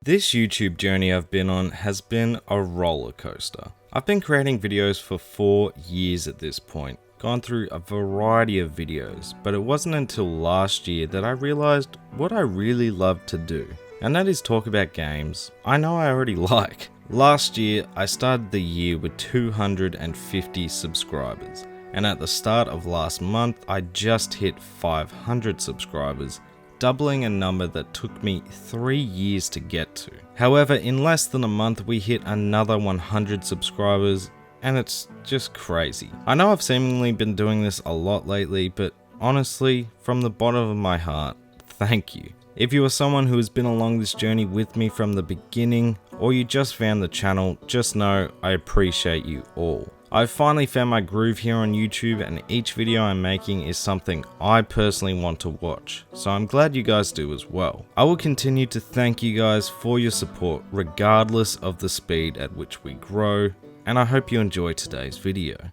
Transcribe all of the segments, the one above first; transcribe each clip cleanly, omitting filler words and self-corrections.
This YouTube journey I've been on has been a roller coaster. I've been creating videos for 4 years at this point, gone through a variety of videos, but it wasn't until last year that I realized what I really love to do, and that is talk about games I know I already like. Last year, I started the year with 250 subscribers, and at the start of last month, I just hit 500 subscribers, doubling a number that took me 3 years to get to. However, in less than a month, we hit another 100 subscribers, and it's just crazy. I know I've seemingly been doing this a lot lately, but honestly, from the bottom of my heart, thank you. If you are someone who has been along this journey with me from the beginning, or you just found the channel, just know I appreciate you all. I've finally found my groove here on YouTube, and each video I'm making is something I personally want to watch, so I'm glad you guys do as well. I will continue to thank you guys for your support regardless of the speed at which we grow, and I hope you enjoy today's video.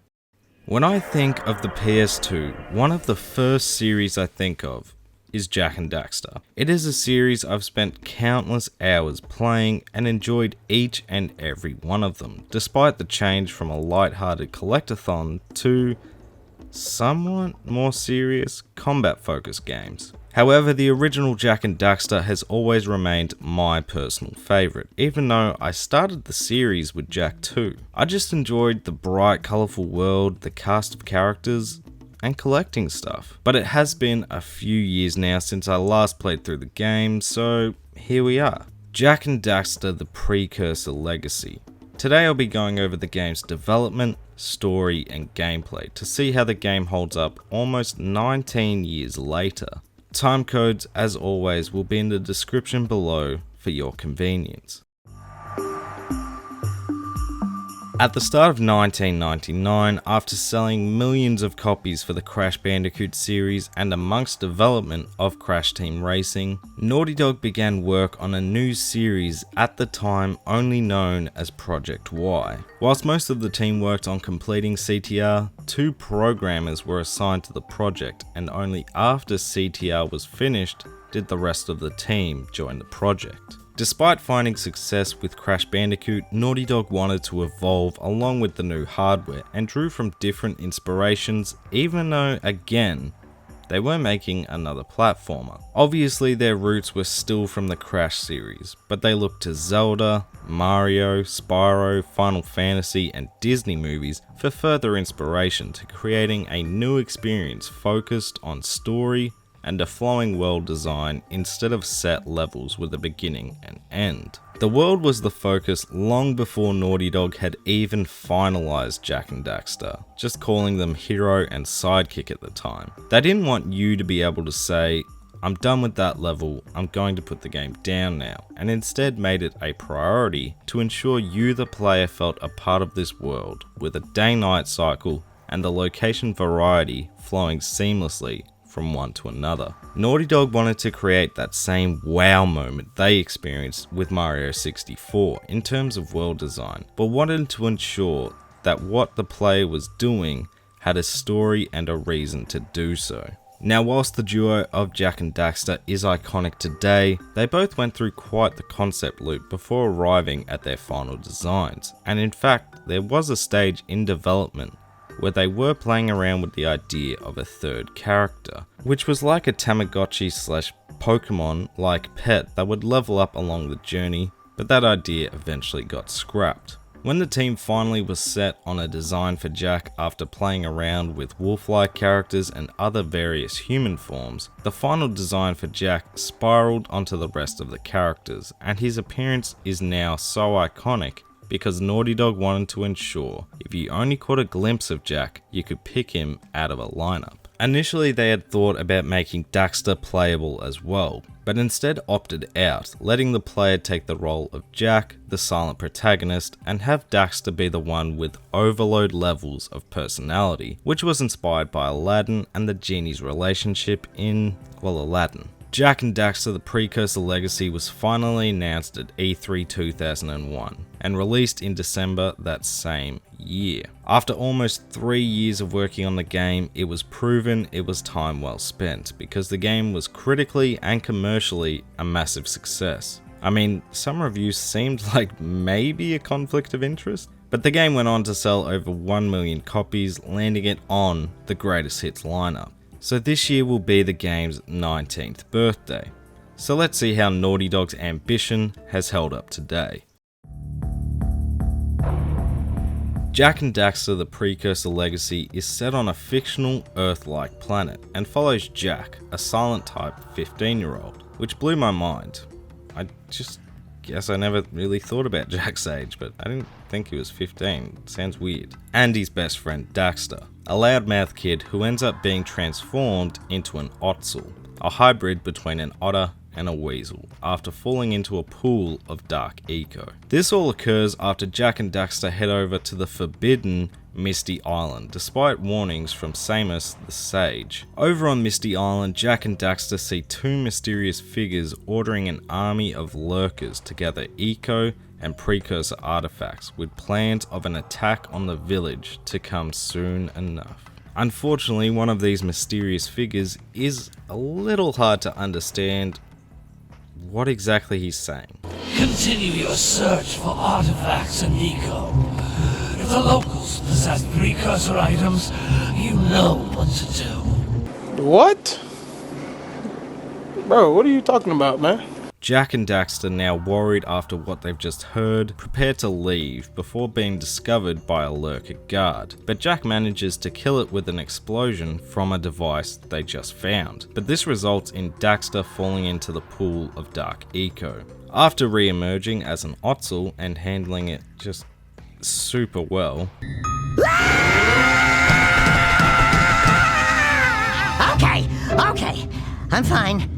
When I think of the PS2, one of the first series I think of is Jak and Daxter. It is a series I've spent countless hours playing and enjoyed each and every one of them, despite the change from a light-hearted collectathon to somewhat more serious combat-focused games. However, the original Jak and Daxter has always remained my personal favourite, even though I started the series with Jak 2. I just enjoyed the bright, colourful world, the cast of characters, and collecting stuff. But it has been a few years now since I last played through the game, so here we are. Jak and Daxter: The Precursor Legacy. Today I'll be going over the game's development, story, and gameplay to see how the game holds up almost 19 years later. Timecodes, as always, will be in the description below for your convenience. At the start of 1999, after selling millions of copies for the Crash Bandicoot series and amongst development of Crash Team Racing, Naughty Dog began work on a new series at the time only known as Project Y. Whilst most of the team worked on completing CTR, 2 programmers were assigned to the project, and only after CTR was finished did the rest of the team join the project. Despite finding success with Crash Bandicoot, Naughty Dog wanted to evolve along with the new hardware and drew from different inspirations, even though, again, they were making another platformer. Obviously, their roots were still from the Crash series, but they looked to Zelda, Mario, Spyro, Final Fantasy, and Disney movies for further inspiration to creating a new experience focused on story and a flowing world design instead of set levels with a beginning and end. The world was the focus long before Naughty Dog had even finalized Jak and Daxter, just calling them hero and sidekick at the time. They didn't want you to be able to say, I'm done with that level, I'm going to put the game down now, and instead made it a priority to ensure you the player felt a part of this world, with a day-night cycle and the location variety flowing seamlessly from one to another. Naughty Dog wanted to create that same wow moment they experienced with Mario 64 in terms of world design, but wanted to ensure that what the player was doing had a story and a reason to do so. Now, whilst the duo of Jak and Daxter is iconic today, they both went through quite the concept loop before arriving at their final designs, and in fact, there was a stage in development where they were playing around with the idea of a third character, which was like a Tamagotchi / Pokemon like pet that would level up along the journey, but that idea eventually got scrapped. When the team finally was set on a design for Jak after playing around with wolf-like characters and other various human forms, the final design for Jak spiraled onto the rest of the characters, and his appearance is now so iconic because Naughty Dog wanted to ensure if you only caught a glimpse of Jak, you could pick him out of a lineup. Initially, they had thought about making Daxter playable as well, but instead opted out, letting the player take the role of Jak, the silent protagonist, and have Daxter be the one with overload levels of personality, which was inspired by Aladdin and the genie's relationship in, well, Aladdin. Jak and Daxter: The Precursor Legacy was finally announced at E3 2001 and released in December that same year. After almost 3 years of working on the game, it was proven it was time well spent because the game was critically and commercially a massive success. I mean, some reviews seemed like maybe a conflict of interest, but the game went on to sell over 1 million copies, landing it on the greatest hits lineup. So this year will be the game's 19th birthday. So let's see how Naughty Dog's ambition has held up today. Jak and Daxter: The Precursor Legacy is set on a fictional Earth-like planet and follows Jak, a silent type 15-year-old, which blew my mind. I just guess I never really thought about Jak's age, but I didn't think he was 15. It sounds weird. And his best friend Daxter, a loudmouth kid who ends up being transformed into an Ottsel, a hybrid between an otter and a weasel, after falling into a pool of dark eco. This all occurs after Jak and Daxter head over to the forbidden Misty Island, despite warnings from Samus the Sage. Over on Misty Island, Jak and Daxter see two mysterious figures ordering an army of lurkers to gather eco and precursor artifacts, with plans of an attack on the village to come soon enough. Unfortunately, one of these mysterious figures is a little hard to understand what exactly he's saying. Continue your search for artifacts and eco. If the locals possess precursor items, you know what to do. What? Bro, what are you talking about, man? Jak and Daxter, now worried after what they've just heard, prepare to leave before being discovered by a lurker guard, but Jak manages to kill it with an explosion from a device they just found. But this results in Daxter falling into the pool of dark eco. After re-emerging as an Ottsel and handling it just super well. Okay, I'm fine.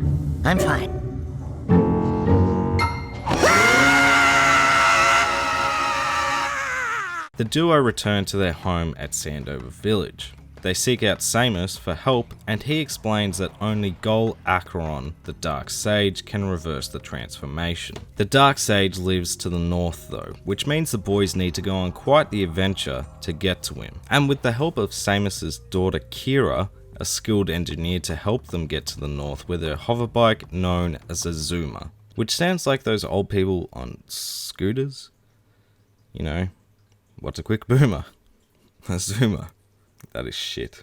The duo return to their home at Sandover Village. They seek out Samus for help, and he explains that only Gol Acheron, the Dark Sage, can reverse the transformation. The Dark Sage lives to the north though, which means the boys need to go on quite the adventure to get to him. And with the help of Samus's daughter Kira, a skilled engineer to help them get to the north with her hoverbike known as a Zoomer, which sounds like those old people on scooters. You know, what's a quick boomer? A Zoomer. That is shit.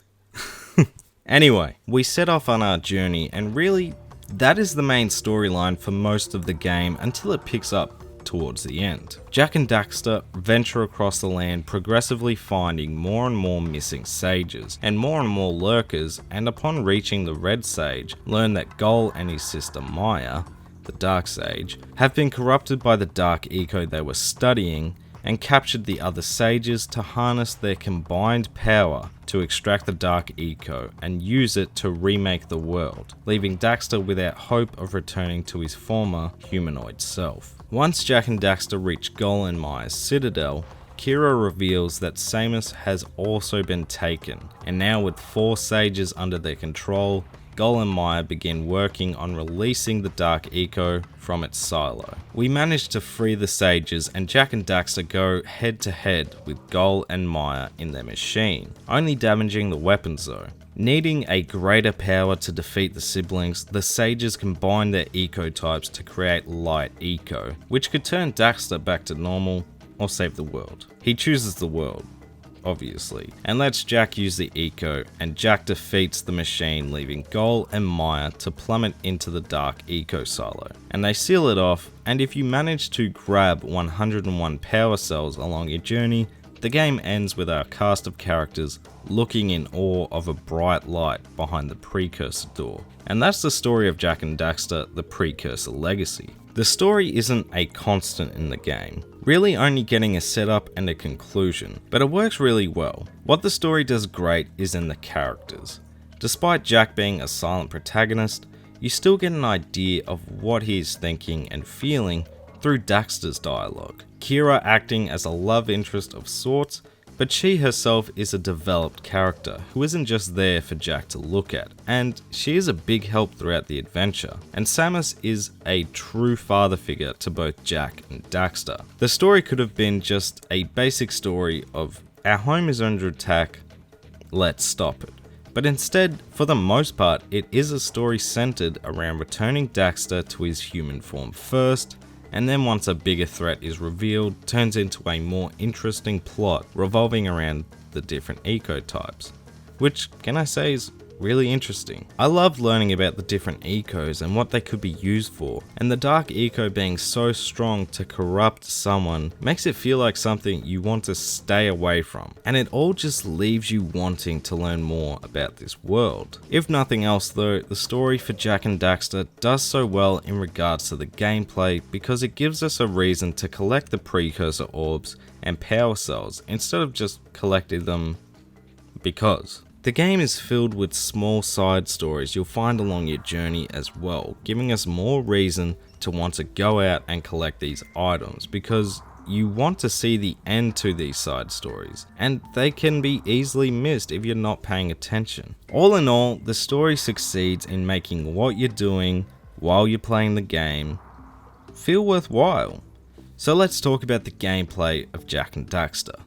Anyway, we set off on our journey, and really, that is the main storyline for most of the game until it picks up towards the end. Jak and Daxter venture across the land, progressively finding more and more missing sages and more lurkers, and upon reaching the Red Sage, learn that Gol and his sister Maya, the Dark Sage, have been corrupted by the dark eco they were studying, and captured the other sages to harness their combined power to extract the dark eco and use it to remake the world, leaving Daxter without hope of returning to his former humanoid self. Once Jak and Daxter reach Gol and Maya's citadel, Kira reveals that Samus has also been taken, and now with 4 sages under their control, Gol and Maya begin working on releasing the dark eco from its silo. We manage to free the sages, and Jak and Daxter go head to head with Gol and Maya in their machine, only damaging the weapons though. Needing a greater power to defeat the siblings, the sages combine their eco types to create light eco, which could turn Daxter back to normal or save the world. He chooses the world, obviously, and lets Jak use the eco, and Jak defeats the machine, leaving Gol and Maya to plummet into the dark eco silo. And they seal it off, and if you manage to grab 101 power cells along your journey, the game ends with our cast of characters looking in awe of a bright light behind the precursor door. And that's the story of Jak and Daxter: The Precursor Legacy. The story isn't a constant in the game, really only getting a setup and a conclusion, but it works really well. What the story does great is in the characters. Despite Jak being a silent protagonist, you still get an idea of what he is thinking and feeling through Daxter's dialogue. Kira acting as a love interest of sorts, but she herself is a developed character who isn't just there for Jak to look at, and she is a big help throughout the adventure. And Samus is a true father figure to both Jak and Daxter. The story could have been just a basic story of our home is under attack, let's stop it. But instead, for the most part, it is a story centered around returning Daxter to his human form first, and then once a bigger threat is revealed, turns into a more interesting plot revolving around the different eco types, which, can I say, is really interesting. I love learning about the different ecos and what they could be used for, and the dark eco being so strong to corrupt someone makes it feel like something you want to stay away from, and it all just leaves you wanting to learn more about this world. If nothing else though, the story for Jak and Daxter does so well in regards to the gameplay because it gives us a reason to collect the precursor orbs and power cells instead of just collecting them because. The game is filled with small side stories you'll find along your journey as well, giving us more reason to want to go out and collect these items because you want to see the end to these side stories, and they can be easily missed if you're not paying attention. All in all, the story succeeds in making what you're doing while you're playing the game feel worthwhile. So let's talk about the gameplay of Jak and Daxter.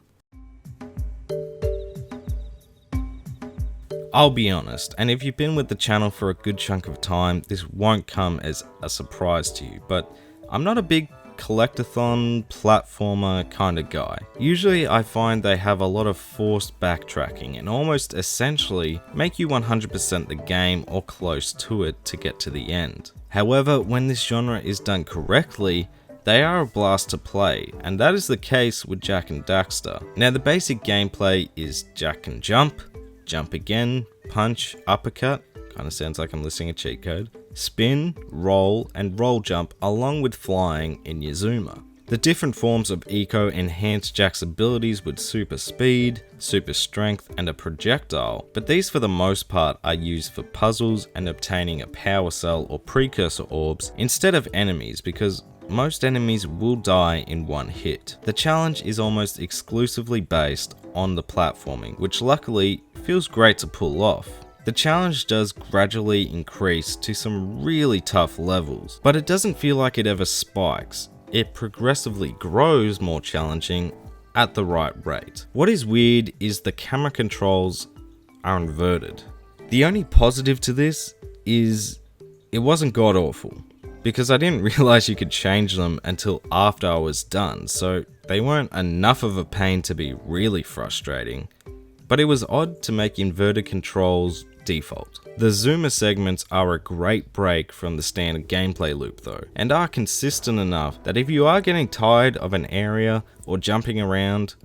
I'll be honest, and if you've been with the channel for a good chunk of time, this won't come as a surprise to you, but I'm not a big collectathon platformer kind of guy. Usually I find they have a lot of forced backtracking and almost essentially make you 100% the game or close to it to get to the end. However, when this genre is done correctly, they are a blast to play, and that is the case with Jak and Daxter. Now the basic gameplay is Jak can jump, jump again, punch, uppercut, kinda sounds like I'm listing a cheat code, spin, roll, and roll jump along with flying in your zoomer. The different forms of eco enhance Jak's abilities with super speed, super strength, and a projectile, but these for the most part are used for puzzles and obtaining a power cell or precursor orbs instead of enemies because most enemies will die in one hit. The challenge is almost exclusively based on the platforming, which luckily feels great to pull off. The challenge does gradually increase to some really tough levels, but it doesn't feel like it ever spikes. It progressively grows more challenging at the right rate. What is weird is the camera controls are inverted. The only positive to this is it wasn't god awful, because I didn't realize you could change them until after I was done, so they weren't enough of a pain to be really frustrating, but it was odd to make inverted controls default. The zoomer segments are a great break from the standard gameplay loop though, and are consistent enough that if you are getting tired of an area or jumping around,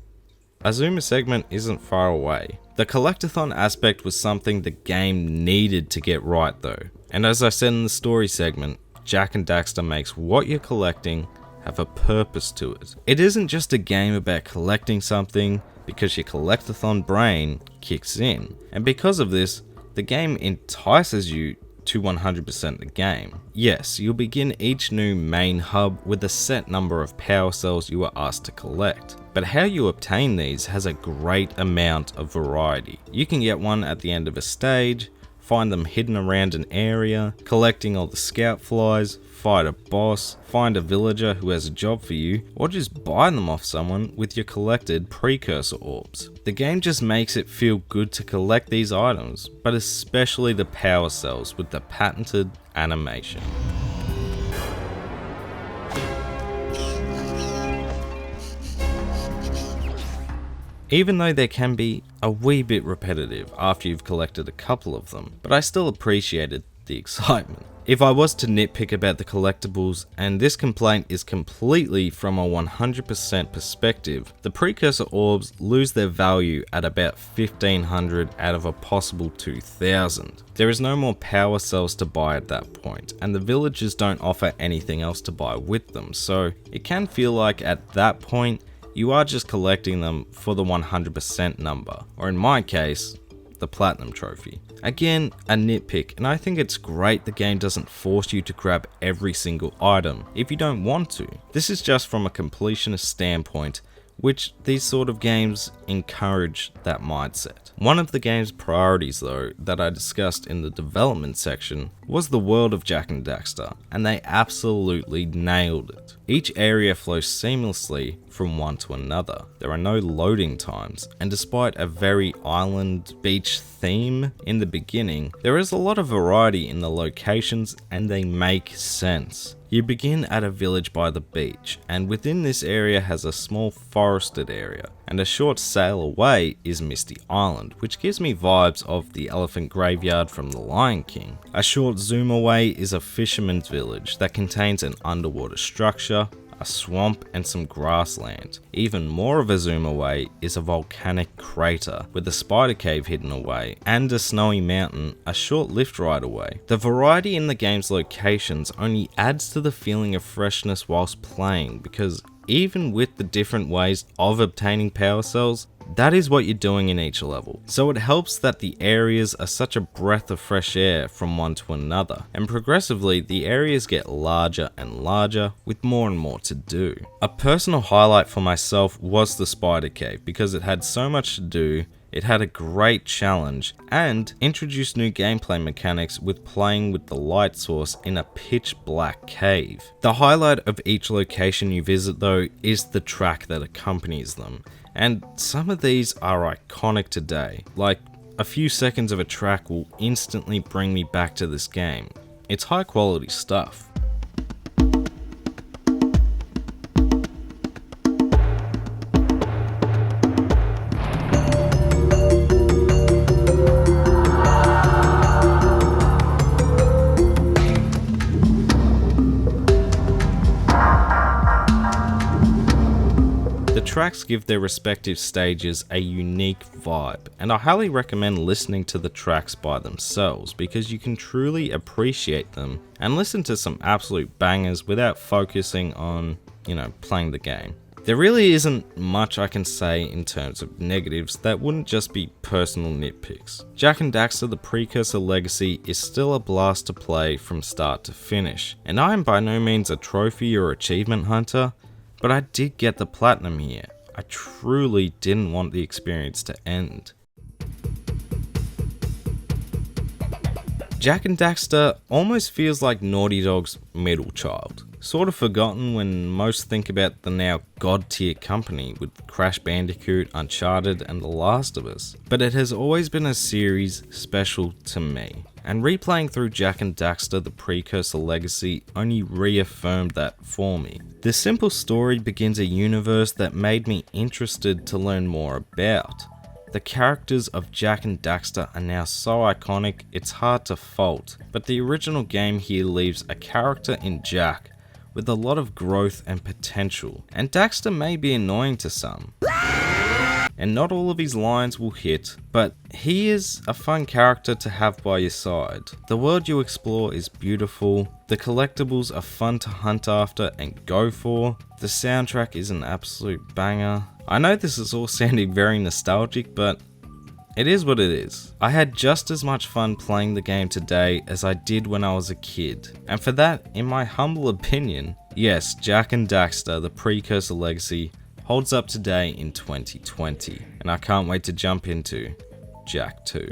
a zoomer segment isn't far away. The collectathon aspect was something the game needed to get right though, and as I said in the story segment, Jak and Daxter makes what you're collecting have a purpose to it. It isn't just a game about collecting something because your collectathon brain kicks in, and because of this, the game entices you to 100% the game. Yes, you'll begin each new main hub with a set number of power cells you are asked to collect, but how you obtain these has a great amount of variety. You can get one at the end of a stage, find them hidden around an area, collecting all the scout flies, fight a boss, find a villager who has a job for you, or just buy them off someone with your collected precursor orbs. The game just makes it feel good to collect these items, but especially the power cells with the patented animation. Even though they can be a wee bit repetitive after you've collected a couple of them, but I still appreciated the excitement. If I was to nitpick about the collectibles, and this complaint is completely from a 100% perspective, the precursor orbs lose their value at about 1500 out of a possible 2000. There is no more power cells to buy at that point, and the villagers don't offer anything else to buy with them, so it can feel like at that point, you are just collecting them for the 100% number, or in my case, the platinum trophy. Again, a nitpick, and I think it's great the game doesn't force you to grab every single item if you don't want to. This is just from a completionist standpoint, which these sort of games encourage that mindset. One of the game's priorities though, that I discussed in the development section, was the world of Jak and Daxter, and they absolutely nailed it. Each area flows seamlessly from one to another. There are no loading times, and despite a very island beach theme in the beginning, there is a lot of variety in the locations and they make sense. You begin at a village by the beach, and within this area has a small forested area, and a short sail away is Misty Island, which gives me vibes of the elephant graveyard from The Lion King. A short zoom away is a fisherman's village that contains an underwater structure, a swamp and some grassland. Even more of a zoom away is a volcanic crater with a spider cave hidden away and a snowy mountain a short lift ride away. The variety in the game's locations only adds to the feeling of freshness whilst playing, because even with the different ways of obtaining power cells, that is what you're doing in each level. So it helps that the areas are such a breath of fresh air from one to another, and progressively the areas get larger and larger with more and more to do. A personal highlight for myself was the spider cave, because it had so much to do. It had a great challenge and introduced new gameplay mechanics with playing with the light source in a pitch black cave. The highlight of each location you visit though is the track that accompanies them, and some of these are iconic today. Like, a few seconds of a track will instantly bring me back to this game. It's high quality stuff. The tracks give their respective stages a unique vibe, and I highly recommend listening to the tracks by themselves because you can truly appreciate them and listen to some absolute bangers without focusing on, playing the game. There really isn't much I can say in terms of negatives that wouldn't just be personal nitpicks. Jak and Daxter: The Precursor Legacy is still a blast to play from start to finish, and I am by no means a trophy or achievement hunter, but I did get the platinum here. I truly didn't want the experience to end. Jak and Daxter almost feels like Naughty Dog's middle child. Sort of forgotten when most think about the now god tier company with Crash Bandicoot, Uncharted and The Last of Us. But it has always been a series special to me. And replaying through Jak and Daxter: The Precursor Legacy only reaffirmed that for me. This simple story begins a universe that made me interested to learn more about. The characters of Jak and Daxter are now so iconic it's hard to fault, but the original game here leaves a character in Jak with a lot of growth and potential, and Daxter may be annoying to some. And not all of his lines will hit, but he is a fun character to have by your side. The world you explore is beautiful, the collectibles are fun to hunt after and go for, the soundtrack is an absolute banger. I know this is all sounding very nostalgic, but it is what it is. I had just as much fun playing the game today as I did when I was a kid, and for that, in my humble opinion, yes, Jak and Daxter: The Precursor Legacy holds up today in 2020, and I can't wait to jump into Jak 2.